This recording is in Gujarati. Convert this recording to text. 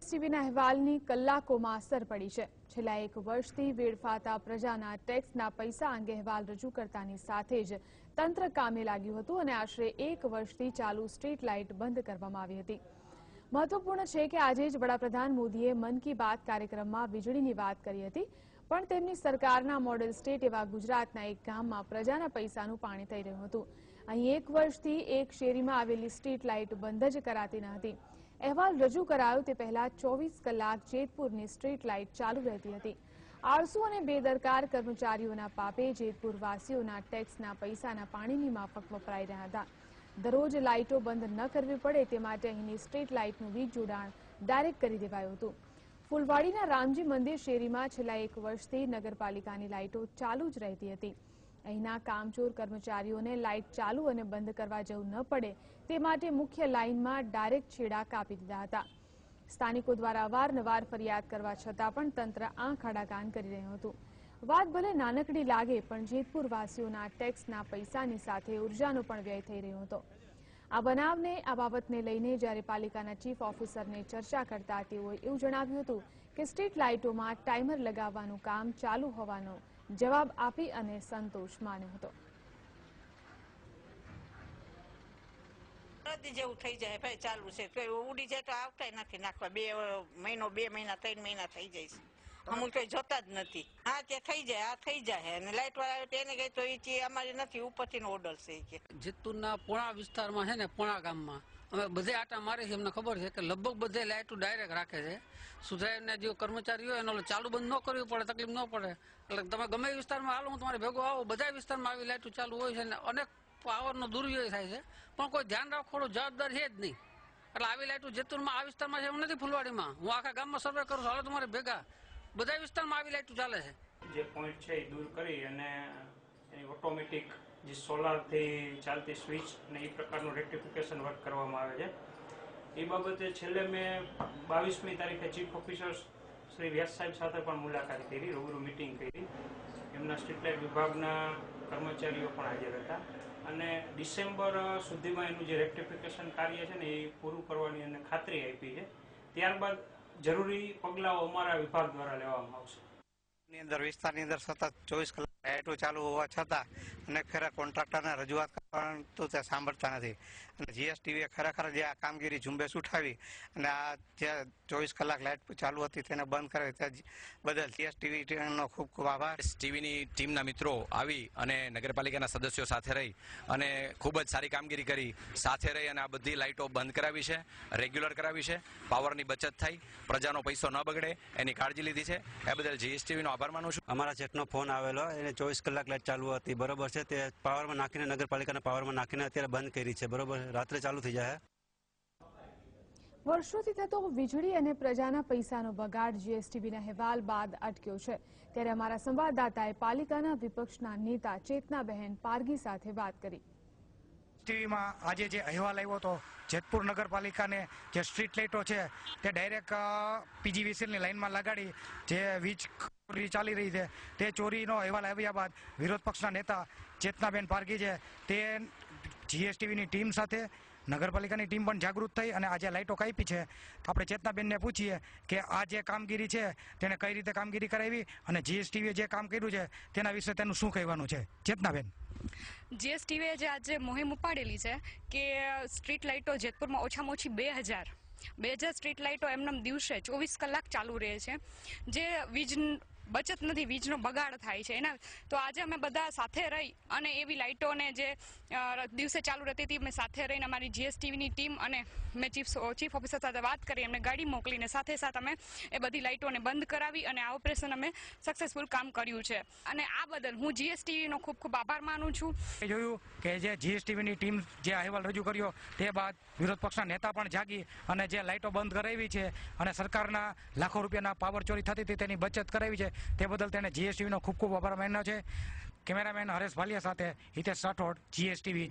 જીએસટીવીના અહેવાલની કલાકોમાં અસર પડી છે। છેલ્લા એક વર્ષથી વેડફાતા પ્રજાના ટેક્સના પૈસા અંગે અહેવાલ રજૂ કરતાની સાથે જ તંત્ર કામે લાગ્યું હતું અને આશરે એક વર્ષથી ચાલુ સ્ટ્રીટ લાઇટ બંધ કરવામાં આવી હતી। મહત્વપૂર્ણ છે કે આજે જ વડાપ્રધાન મોદીએ મન કી બાત કાર્યક્રમમાં વીજળીની વાત કરી હતી, પણ તેમની સરકારના મોડેલ સ્ટેટ એવા ગુજરાતના એક ગામમાં પ્રજાના પૈસાનું પાણી થઈ રહ્યું હતું। અહીં એક વર્ષથી એક શેરીમાં આવેલી સ્ટ્રીટ લાઇટ બંધ જ કરાતી ન હતી। અહેવાલ રજૂ કરાયો તે પહેલા 24 કલાક જેતપુરની સ્ટ્રીટ લાઇટ ચાલુ રહેતી હતી। આળસુ અને બેદરકાર કર્મચારીઓના પાપે જેતપુર વાસીઓના ટેક્સના પૈસાના પાણીની માફક વપરાઈ રહ્યા હતા। દરરોજ લાઇટો બંધ ન કરવી પડે તે માટે અહીંની સ્ટ્રીટ લાઇટનું વીજ જોડાણ ડાયરેક્ટ કરી દેવાયું હતું। ફૂલવાડીના રામજી મંદિર શેરીમાં છેલ્લા એક વર્ષથી નગરપાલિકાની લાઇટો ચાલુ જ રહેતી હતી। અહીંના કામચોર કર્મચારીઓને લાઇટ ચાલુ અને બંધ કરવા જવું ન પડે તે માટે મુખ્ય લાઇનમાં ડાયરેક્ટ છેડા કાપી દીધા હતા। સ્થાનિકો દ્વારા અવારનવાર ફરિયાદ કરવા છતાં પણ તંત્ર આંખ આડા કાન કરી રહ્યું હતું। વાત ભલે નાનકડી લાગે પણ જેતપુર વાસીઓના ટેક્સના પૈસાની સાથે ઉર્જાનો પણ વ્યય થઈ રહ્યો હતો। આ બાબતને લઈને જ્યારે પાલિકાના ચીફ ઓફિસરને ચર્ચા કરતા તેઓએ એવું જણાવ્યું હતું કે સ્ટ્રીટ લાઇટોમાં ટાઈમર લગાવવાનું કામ ચાલુ હોવાનો જવાબ આપી અને સંતોષ માન્યો હતો। જેવું થઈ જાય ભાઈ ચાલુ છે તો ઉડી જાય તો આવતા નથી નાખવા 2 મહિનો 2 મહિના 3 મહિના થઈ જાય છે અમુક તો જોતા જ નથી। હા તે થઈ જાય આ થઈ જાય અને લાઈટ વાળા આવે તેને ગઈ તો એ અમારી નથી ઉપરથીનો ઓર્ડર છે કે જેતપુરના પોણા વિસ્તારમાં છે ને પોણા ગામમાં અમે બધે આટા મારી છે। અમને ખબર છે કે લગભગ બધે લાઇટો ડાયરેક્ટ રાખે છે। સુધારીને જે કર્મચારી હોય એનો ચાલુ બંધ ન કરવી પડે, તકલીફ ન પડે એટલે તમે ગમે એ વિસ્તારમાં હાલો હું તમારે ભેગો આવો બધા વિસ્તારમાં આવી લાઇટો ચાલુ હોય છે અને અનેક પાવરનો દુર્વ્યય થાય છે પણ કોઈ ધ્યાન રાખવાનું જવાબદાર છે જ નહીં। એટલે આવી લાઇટો જેતપુરમાં આ વિસ્તારમાં છે એમ નથી, ફૂલવાડીમાં હું આખા ગામમાં સર્વે કરું છું, હાલો તમારે ભેગા બધા વિસ્તારમાં આવી લાઇટો ચાલે છે। જે પોઈન્ટ છે એ દૂર કરી અને એની ઓટોમેટિક જે સોલારથી ચાલતી સ્વિચ અને એ પ્રકારનું રેક્ટિફિકેશન વર્ક કરવામાં આવે છે। એ બાબતે છેલ્લે મેં 22મી તારીખે ચીફ ઓફિસર શ્રી વ્યાસ સાહેબ સાથે પણ મુલાકાત કરી, રૂબરૂ મિટિંગ કરી। એમના સ્ટ્રીટ લાઇટ વિભાગના કર્મચારીઓ પણ હાજર હતા અને ડિસેમ્બર સુધીમાં એનું જે રેક્ટિફિકેશન કાર્ય છે ને એ પૂરું કરવાની અને ખાતરી આપી છે। ત્યારબાદ જરૂરી પગલાઓ અમારા વિભાગ દ્વારા લેવામાં આવશે। વિસ્તારની અંદર સતત 24 કલાક લાઇટો ચાલુ હોવા છતાં અને ખરા કોન્ટ્રાક્ટરને રજૂઆત કરવાનું તો તે સાંભળતા નથી અને જીએસટીવીએ ખરેખર જે આ કામગીરી ઝુંબેશ ઉઠાવી અને આ જે 24 કલાક લાઇટ ચાલુ હતી તેને બંધ કરે તે બદલ જીએસટીવીનો ખૂબ ખૂબ આભાર। ટીવીની ટીમના મિત્રો આવી અને નગરપાલિકાના સદસ્યો સાથે રહી અને ખૂબ જ સારી કામગીરી કરી, સાથે રહી અને આ બધી લાઇટો બંધ કરાવી છે, રેગ્યુલર કરાવી છે, પાવરની બચત થઈ, પ્રજાનો પૈસો ન બગડે એની કાળજી લીધી છે। એ બદલ જીએસટીવીનો આભાર માનું છું। અમારા જેટનો ફોન આવેલો એને 24 કલાક લાઇટ ચાલુ હતી, બરોબર છે, તે પાવરમાં નાખીને નગરપાલિકાના પાવરમાં નાખીને અત્યારે બંધ કરી છે, બરોબર, રાત્રે ચાલુ થઈ જાય। વર્ષોથી થતો વીજળી અને પ્રજાના પૈસાનો બગાડ જીએસટીવીના અહેવાલ બાદ અટક્યો છે, ત્યારે અમારા સંવાદદાતાએ પાલિકાના વિપક્ષના નેતા ચેતનાબહેન પારગી સાથે વાત કરી। ટીવીમાં આજે જે અહેવાલ આવ્યો હતો જેતપુર નગરપાલિકાને જે સ્ટ્રીટ લાઇટો છે તે ડાયરેક્ટ પીજીવીસીએલની લાઇનમાં લગાડી જે વીજ ચોરી ચાલી રહી છે તે ચોરીનો અહેવાલ આવ્યા બાદ વિરોધ પક્ષના નેતા ચેતનાબેન પારગી છે તે જીએસટીવીની ટીમ સાથે નગરપાલિકાની ટીમ પણ જાગૃત થઈ અને આજે લાઇટો કાપી છે। આપણે ચેતનાબેનને પૂછીએ કે આ જે કામગીરી છે તેને કઈ રીતે કામગીરી કરાવી અને જીએસટીવીએ જે કામ કર્યું છે તેના વિશે તેનું શું કહેવાનું છે, ચેતનાબેન? જીએસટીવીએ જે આજે મુહિમ ઉપાડેલી છે કે સ્ટ્રીટ લાઇટો જેતપુરમાં ઓછામાં ઓછી 2000 સ્ટ્રીટ લાઇટો એમનેમ દિવસે 24 કલાક ચાલુ રહે છે, જે વીજ બચત નથી, વીજનો બગાડ થાય છે એના। તો આજે અમે બધા સાથે રહી અને એવી લાઇટોને જે દિવસે ચાલુ રહેતી હતી મેં સાથે રહીને અમારી જીએસટીવીની ટીમ અને મેં ચીફ ઓફિસર સાથે વાત કરી, એમને ગાડી મોકલીને સાથે સાથે અમે એ બધી લાઇટોને બંધ કરાવી અને આ ઓપરેશન અમે સક્સેસફુલ કામ કર્યું છે અને આ બદલ હું જીએસટીવીનો ખૂબ ખૂબ આભાર માનું છું। જોયું કે જે જીએસટીવીની ટીમ જે અહેવાલ રજૂ કર્યો તે બાદ વિરોધ પક્ષના નેતા પણ જાગી અને જે લાઇટો બંધ કરાવી છે અને સરકારના લાખો રૂપિયાના પાવર ચોરી થતી હતી તેની બચત કરાવી છે તે બદલ તેને જીએસટીવીનો ખૂબ ખૂબ આભાર માન્યો છે। કેમેરામેન હરેશ ભાલિયા સાથે હિતેશ રાઠોડ, જીએસટીવી।